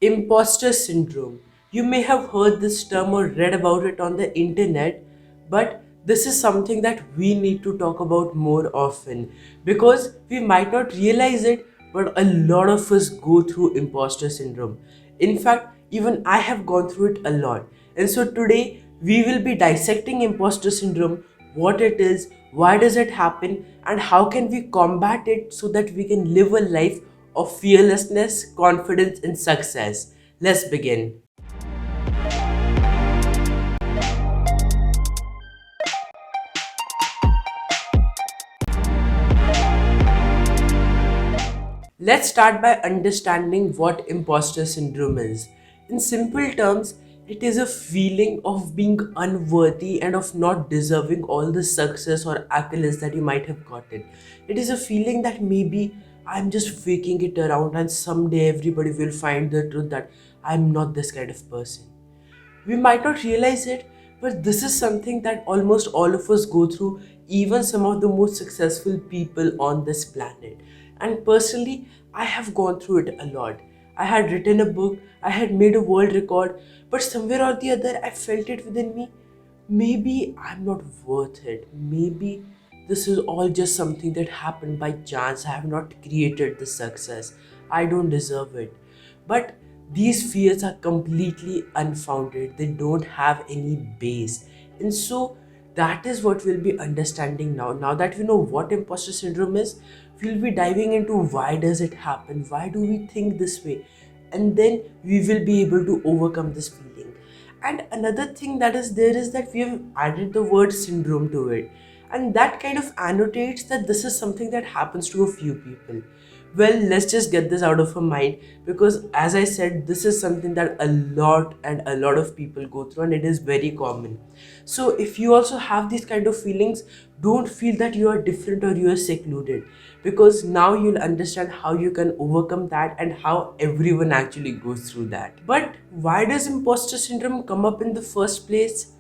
Imposter syndrome. You may have heard this term or read about it on the internet, but this is something that we need to talk about more often because we might not realize it, but a lot of us go through imposter syndrome. In fact, even I have gone through it a lot. And so today we will be dissecting imposter syndrome, what it is, why does it happen, and how can we combat it so that we can live a life of fearlessness, confidence, and success. Let's begin. Let's start by understanding what imposter syndrome is. In simple terms, it is a feeling of being unworthy and of not deserving all the success or accolades that you might have gotten. It is a feeling that maybe I'm just faking it around and someday everybody will find the truth that I'm not this kind of person. We might not realize it, but this is something that almost all of us go through, even some of the most successful people on this planet. And personally, I have gone through it a lot. I had written a book, I had made a world record, but somewhere or the other, I felt it within me. Maybe I'm not worth it. Maybe this is all just something that happened by chance. I have not created the success. I don't deserve it. But these fears are completely unfounded. They don't have any base. And so that is what we'll be understanding now. Now that we know what imposter syndrome is, we'll be diving into why does it happen? Why do we think this way? And then we will be able to overcome this feeling. And another thing that is there is that we have added the word syndrome to it. And that kind of annotates that this is something that happens to a few people. Well, let's just get this out of our mind because, as I said, this is something that a lot of people go through and it is very common. So, if you also have these kind of feelings, don't feel that you are different or you are secluded because now you'll understand how you can overcome that and how everyone actually goes through that. But why does imposter syndrome come up in the first place?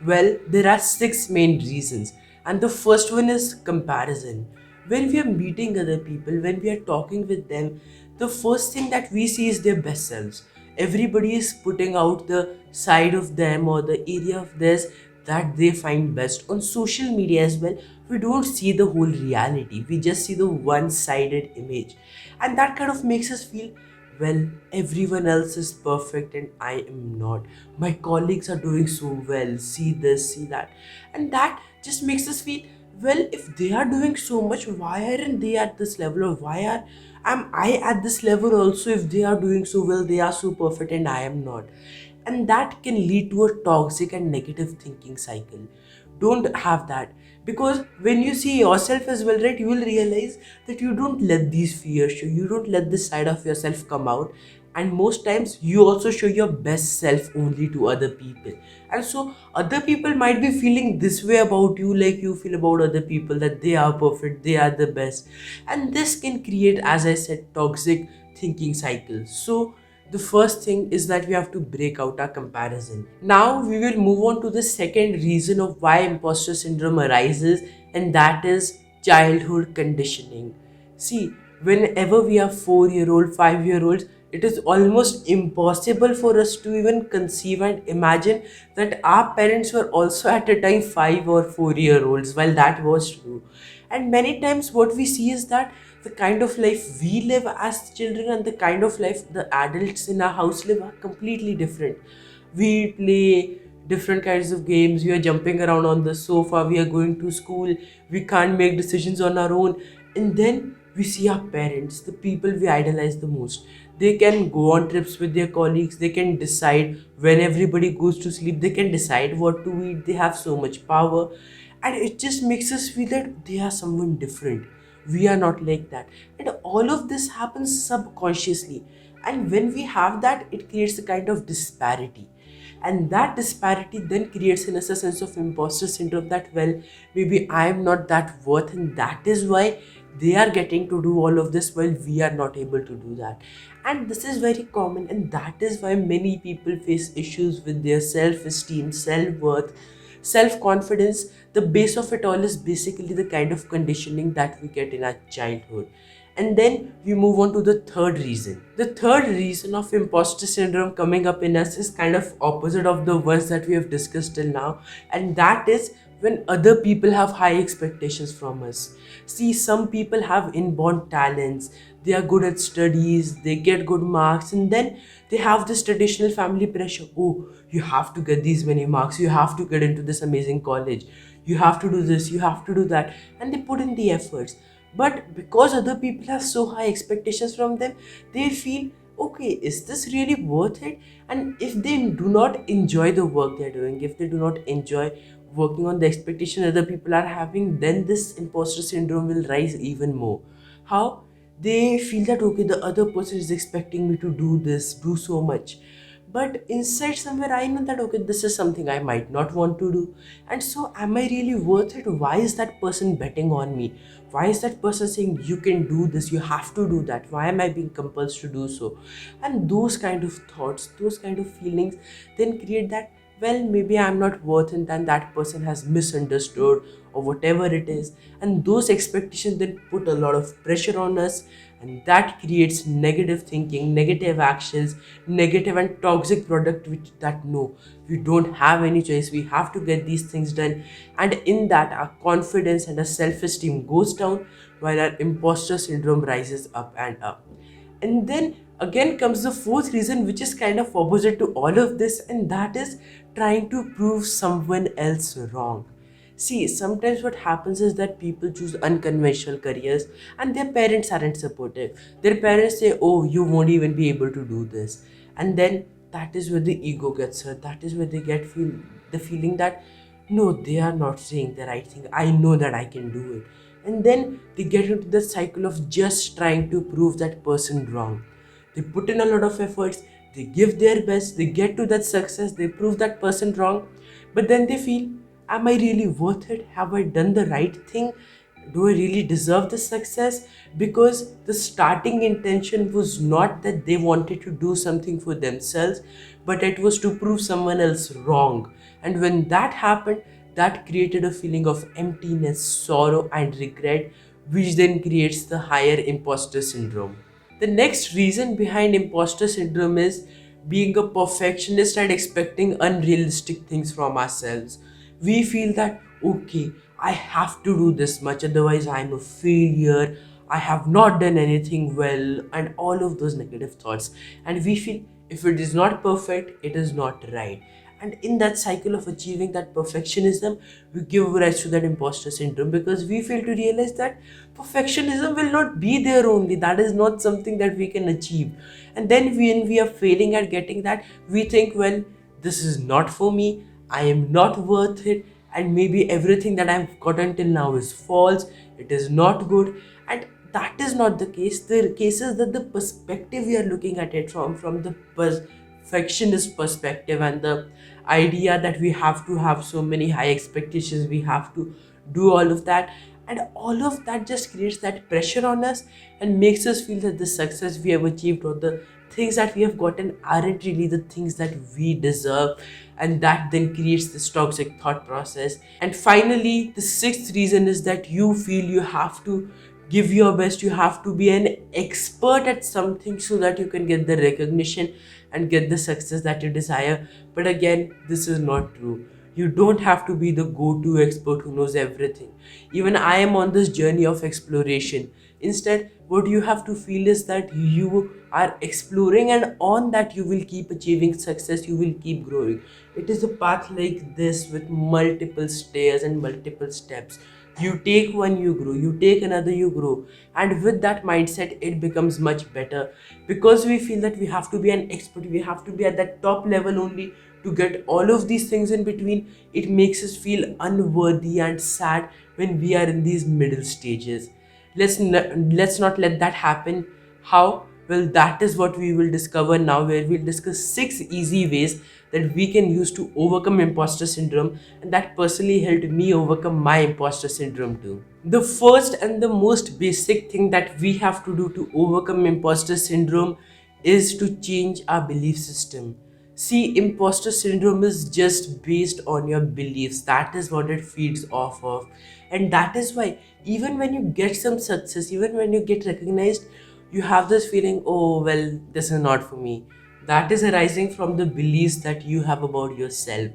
Well, there are six main reasons, and the first one is comparison. When we are meeting other people, when we are talking with them, the first thing that we see is their best selves. Everybody is putting out the side of them or the area of theirs that they find best. On social media as well, we don't see the whole reality, we just see the one sided image, and that kind of makes us feel, well, everyone else is perfect and I am not. My colleagues are doing so well. See this, see that. And that just makes us feel, well, if they are doing so much, why aren't they at this level? Or why am I at this level also? If they are doing so well, they are so perfect and I am not. And that can lead to a toxic and negative thinking cycle. Don't have that, because when you see yourself as well, right, you will realize that you don't let these fears show, you don't let this side of yourself come out, and most times you also show your best self only to other people. And so other people might be feeling this way about you, like you feel about other people, that they are perfect, they are the best, and this can create, as I said, toxic thinking cycles. So the first thing is that we have to break out our comparison. Now we will move on to the second reason of why imposter syndrome arises, and that is childhood conditioning. See, whenever we are 4-year-old, 5-year-olds, it is almost impossible for us to even conceive and imagine that our parents were also at a time 5 or 4-year-olds, while that was true. And many times, what we see is that the kind of life we live as children and the kind of life the adults in our house live are completely different. We play different kinds of games, we are jumping around on the sofa, we are going to school, we can't make decisions on our own. And then we see our parents, the people we idolize the most. They can go on trips with their colleagues, they can decide when everybody goes to sleep, they can decide what to eat, they have so much power. And it just makes us feel that they are someone different. We are not like that. And all of this happens subconsciously. And when we have that, it creates a kind of disparity. And that disparity then creates in us a sense of imposter syndrome that, well, maybe I am not that worth, and that is why they are getting to do all of this while we are not able to do that. And this is very common, and that is why many people face issues with their self esteem, self worth, self confidence. The base of it all is basically the kind of conditioning that we get in our childhood. And then we move on to the third reason. The third reason of imposter syndrome coming up in us is kind of opposite of the ones that we have discussed till now, and that is when other people have high expectations from us. See, some people have inborn talents, they are good at studies, they get good marks, and then they have this traditional family pressure. Oh, you have to get these many marks, you have to get into this amazing college, you have to do this, you have to do that, and they put in the efforts. But because other people have so high expectations from them, they feel, okay, is this really worth it? And if they do not enjoy the work they're doing, if they do not enjoy working on the expectation other people are having, then this imposter syndrome will rise even more. How? They feel that, okay, the other person is expecting me to do this, do so much, but inside somewhere I know that, okay, this is something I might not want to do. And so am I really worth it? Why is that person betting on me? Why is that person saying you can do this, you have to do that? Why am I being compelled to do so? And those kind of thoughts, those kind of feelings then create that, well, maybe I'm not worth it and that person has misunderstood or whatever it is. And those expectations then put a lot of pressure on us, and that creates negative thinking, negative actions, negative and toxic product, which that no, we don't have any choice, we have to get these things done. And in that, our confidence and our self-esteem goes down, while our imposter syndrome rises up and up. And then again comes the fourth reason, which is kind of opposite to all of this, and that is trying to prove someone else wrong. See, sometimes what happens is that people choose unconventional careers and their parents aren't supportive. Their parents say, oh, you won't even be able to do this. And then that is where the ego gets hurt. That is where they get the feeling that, no, they are not saying the right thing. I know that I can do it. And then they get into the cycle of just trying to prove that person wrong. They put in a lot of efforts, they give their best, they get to that success, they prove that person wrong, but then they feel, am I really worth it? Have I done the right thing? Do I really deserve the success? Because the starting intention was not that they wanted to do something for themselves, but it was to prove someone else wrong. And when that happened, that created a feeling of emptiness, sorrow, and regret, which then creates the higher imposter syndrome. The next reason behind imposter syndrome is being a perfectionist and expecting unrealistic things from ourselves. We feel that, okay, I have to do this much, otherwise, I'm a failure, I have not done anything well, and all of those negative thoughts. And we feel if it is not perfect, it is not right. And in that cycle of achieving that perfectionism, we give rise to that imposter syndrome, because we fail to realize that perfectionism will not be there only. That is not something that we can achieve. And then when we are failing at getting that, we think, well, this is not for me, I am not worth it, and maybe everything that I've gotten till now is false, it is not good. And that is not the case. The case is that the perspective we are looking at it from the perfectionist perspective, and the idea that we have to have so many high expectations, we have to do all of that, and all of that just creates that pressure on us and makes us feel that the success we have achieved or the things that we have gotten aren't really the things that we deserve, and that then creates this toxic thought process. And finally, the sixth reason is that you feel you have to give your best, you have to be an expert at something so that you can get the recognition and get the success that you desire. But again, this is not true. You don't have to be the go-to expert who knows everything. Even I am on this journey of exploration. Instead, what you have to feel is that you are exploring, and on that you will keep achieving success, you will keep growing. It is a path like this with multiple stairs and multiple steps. You take one, you grow, you take another, you grow. And with that mindset, it becomes much better, because we feel that we have to be an expert, we have to be at that top level only to get all of these things in between. It makes us feel unworthy and sad when we are in these middle stages. Let's not let that happen. How? Well, that is what we will discover now, where we'll discuss 6 easy ways that we can use to overcome imposter syndrome, and that personally helped me overcome my imposter syndrome too. The first and the most basic thing that we have to do to overcome imposter syndrome is to change our belief system. See, imposter syndrome is just based on your beliefs. That is what it feeds off of. And that is why even when you get some success, even when you get recognized, you have this feeling, oh well, this is not for me. That is arising from the beliefs that you have about yourself.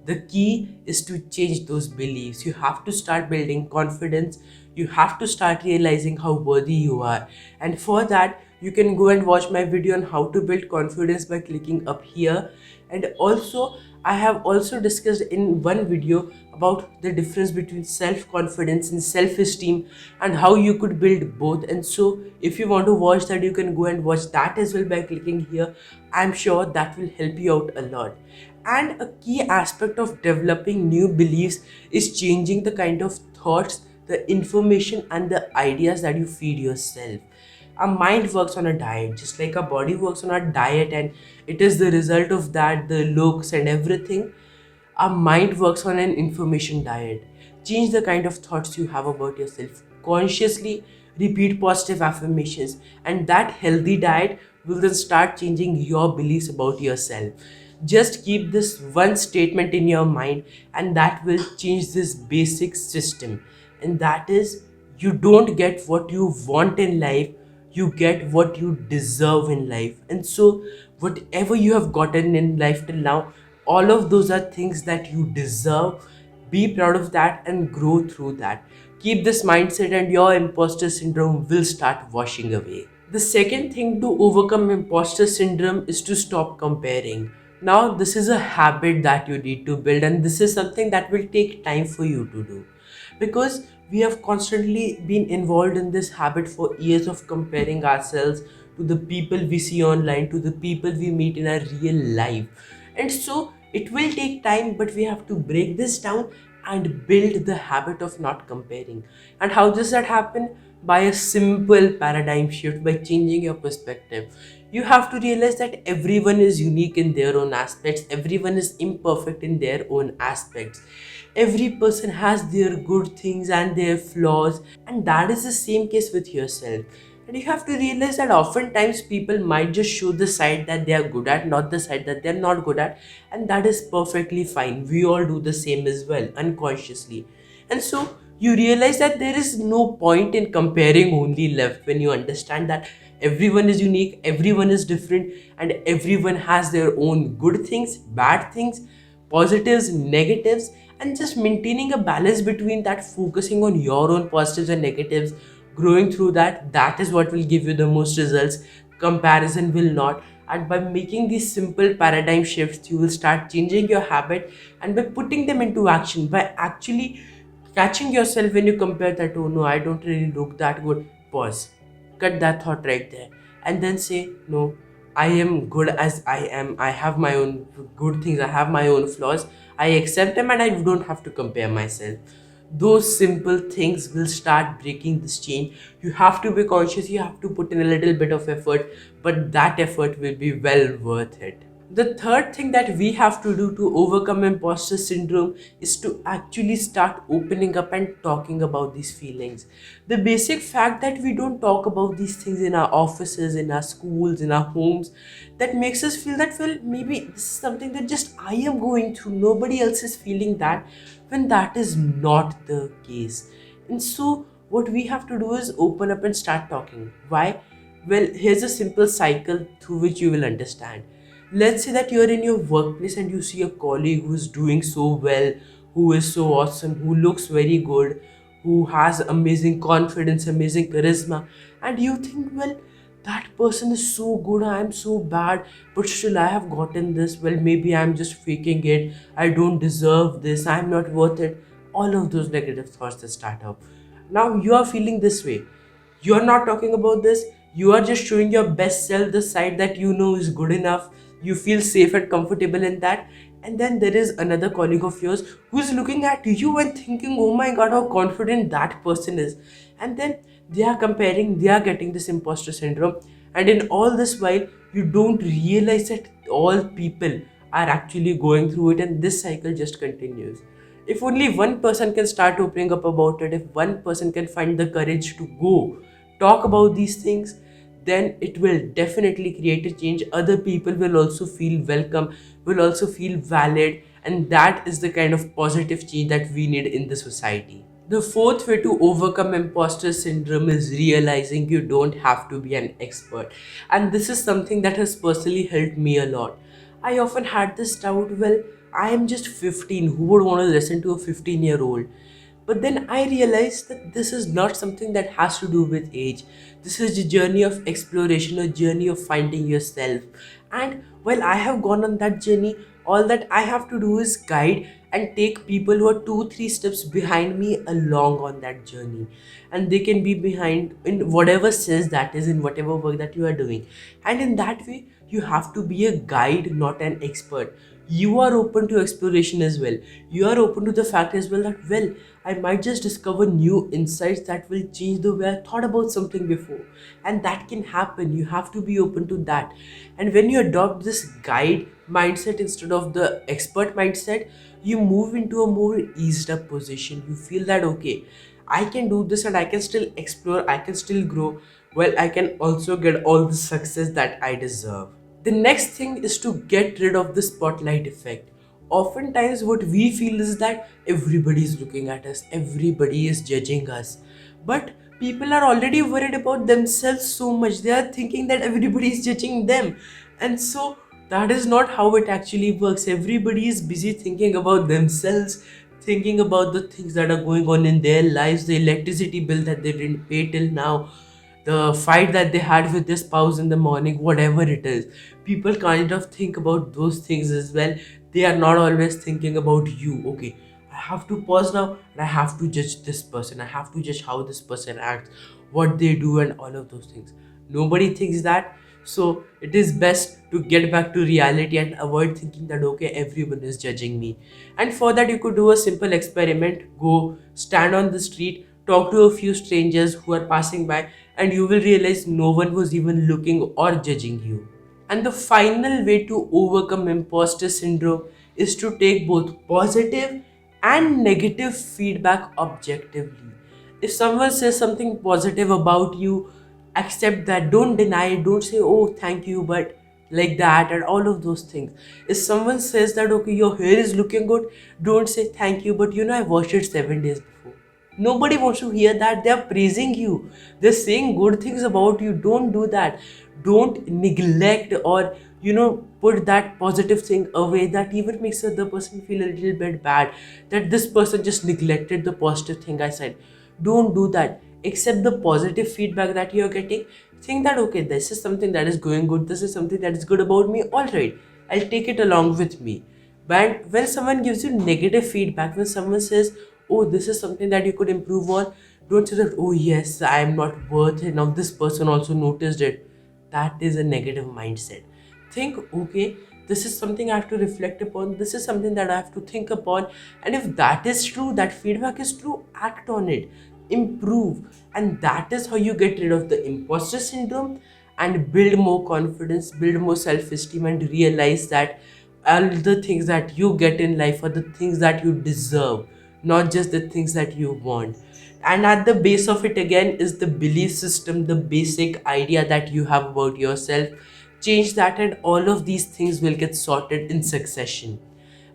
The key is to change those beliefs. You have to start building confidence. You have to start realizing how worthy you are. And for that, you can go and watch my video on how to build confidence by clicking up here. And also, I have also discussed in one video about the difference between self-confidence and self-esteem and how you could build both. And so if you want to watch that, you can go and watch that as well by clicking here. I'm sure that will help you out a lot. And a key aspect of developing new beliefs is changing the kind of thoughts, the information, and the ideas that you feed yourself. Our mind works on a diet, just like our body works on a diet, and it is the result of that, the looks and everything. Our mind works on an information diet. Change the kind of thoughts you have about yourself. Consciously repeat positive affirmations, and that healthy diet will then start changing your beliefs about yourself. Just keep this one statement in your mind, and that will change this basic system. And that is, you don't get what you want in life, you get what you deserve in life. And so whatever you have gotten in life till now, all of those are things that you deserve. Be proud of that and grow through that. Keep this mindset and your imposter syndrome will start washing away. The second thing to overcome imposter syndrome is to stop comparing. Now, this is a habit that you need to build, and this is something that will take time for you to do, because we have constantly been involved in this habit for years of comparing ourselves to the people we see online, to the people we meet in our real life. And so it will take time, but we have to break this down and build the habit of not comparing. And how does that happen? By a simple paradigm shift, by changing your perspective. You have to realize that everyone is unique in their own aspects, everyone is imperfect in their own aspects. Every person has their good things and their flaws, and that is the same case with yourself. And you have to realize that oftentimes people might just show the side that they are good at, not the side that they're not good at, and that is perfectly fine. We all do the same as well, unconsciously. And so you realize that there is no point in comparing only left when you understand that everyone is unique, everyone is different, and everyone has their own good things, bad things, positives, negatives, and just maintaining a balance between that, focusing on your own positives and negatives, growing through that. That is what will give you the most results. Comparison will not. And by making these simple paradigm shifts, you will start changing your habit, and by putting them into action, by actually catching yourself when you compare that, oh no, I don't really look that good. Pause, cut that thought right there, and then say, no, I am good as I am. I have my own good things, I have my own flaws. I accept them, and I don't have to compare myself. Those simple things will start breaking this chain. You have to be conscious, you have to put in a little bit of effort, but that effort will be well worth it. The third thing that we have to do to overcome imposter syndrome is to actually start opening up and talking about these feelings. The basic fact that we don't talk about these things in our offices, in our schools, in our homes, that makes us feel that, well, maybe this is something that just I am going through, nobody else is feeling that, when that is not the case. And so, what we have to do is open up and start talking. Why? Well, here's a simple cycle through which you will understand. Let's say that you're in your workplace and you see a colleague who's doing so well, who is so awesome, who looks very good, who has amazing confidence, amazing charisma, and you think, well, that person is so good, I am so bad, but still I have gotten this. Well, maybe I'm just faking it, I don't deserve this, I'm not worth it. All of those negative thoughts that start up. Now you are feeling this way. You're not talking about this. You are just showing your best self, the side that you know is good enough. You feel safe and comfortable in that. And then there is another colleague of yours who's looking at you and thinking, oh my god, how confident that person is. And then they are comparing, they are getting this imposter syndrome. And in all this while, you don't realize that all people are actually going through it, and this cycle just continues. If only one person can start opening up about it, if one person can find the courage to go talk about these things, then it will definitely create a change. Other people will also feel welcome, will also feel valid, and that is the kind of positive change that we need in the society. The fourth way to overcome imposter syndrome is realizing you don't have to be an expert. And this is something that has personally helped me a lot. I often had this doubt, well, I am just 15. Who would want to listen to a 15-year-old? But then I realized that this is not something that has to do with age. This is a journey of exploration, a journey of finding yourself. And while I have gone on that journey, all that I have to do is guide and take people who are 2, 3 steps behind me along on that journey. And they can be behind in whatever sense that is, in whatever work that you are doing. And in that way, you have to be a guide, not an expert. You are open to exploration as well. You are open to the fact as well that, well, I might just discover new insights that will change the way I thought about something before. And that can happen. You have to be open to that. And when you adopt this guide mindset instead of the expert mindset, you move into a more eased up position. You feel that, okay, I can do this and I can still explore, I can still grow. Well, I can also get all the success that I deserve. The next thing is to get rid of the spotlight effect. Oftentimes, what we feel is that everybody is looking at us, everybody is judging us. But people are already worried about themselves so much, they are thinking that everybody is judging them. And so, that is not how it actually works. Everybody is busy thinking about themselves, thinking about the things that are going on in their lives, the electricity bill that they didn't pay till now, the fight that they had with their spouse in the morning, whatever it is. People kind of think about those things as well. They are not always thinking about you. Okay, I have to pause now and I have to judge this person. I have to judge how this person acts, what they do, and all of those things. Nobody thinks that. So it is best to get back to reality and avoid thinking that, okay, everyone is judging me. And for that, you could do a simple experiment. Go stand on the street, talk to a few strangers who are passing by, and you will realize no one was even looking or judging you. And the final way to overcome imposter syndrome is to take both positive and negative feedback objectively. If someone says something positive about you, accept that. Don't deny it. Don't say, oh, thank you, but like that, and all of those things. If someone says that, okay, your hair is looking good, don't say thank you, but I washed it 7 days before. Nobody wants to hear that. They are praising you, they're saying good things about you. Don't do that. Don't neglect or put that positive thing away. That even makes the other person feel a little bit bad, that this person just neglected the positive thing I said. Don't do that. Accept the positive feedback that you're getting. Think that, okay, this is something that is going good, this is something that is good about me, all right, I'll take it along with me. But when someone gives you negative feedback, when someone says, oh, this is something that you could improve on, don't say that, oh yes, I am not worth it, now this person also noticed it. That is a negative mindset. Think, okay, this is something I have to reflect upon, this is something that I have to think upon, and if that is true, that feedback is true, act on it, improve. And that is how you get rid of the imposter syndrome and build more confidence, build more self-esteem, and realize that all the things that you get in life are the things that you deserve, not just the things that you want. And at the base of it again is the belief system, the basic idea that you have about yourself. Change that, and all of these things will get sorted in succession.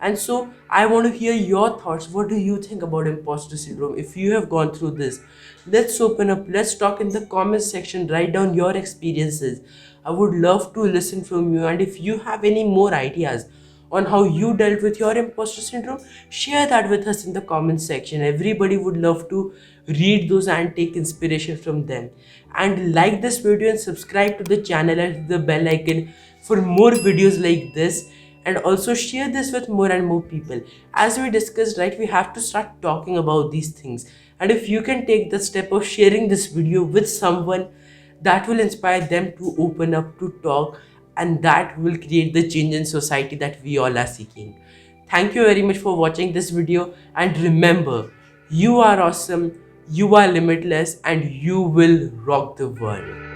And so I want to hear your thoughts. What do you think about imposter syndrome? If you have gone through this, let's open up, let's talk in the comments section, write down your experiences. I would love to listen from you. And if you have any more ideas on how you dealt with your imposter syndrome, share that with us in the comments section. Everybody would love to read those and take inspiration from them. And like this video and subscribe to the channel and hit the bell icon for more videos like this. And also share this with more and more people. As we discussed, right, we have to start talking about these things. And if you can take the step of sharing this video with someone, that will inspire them to open up, to talk, and that will create the change in society that we all are seeking. Thank you very much for watching this video, and remember, you are awesome, you are limitless, and you will rock the world.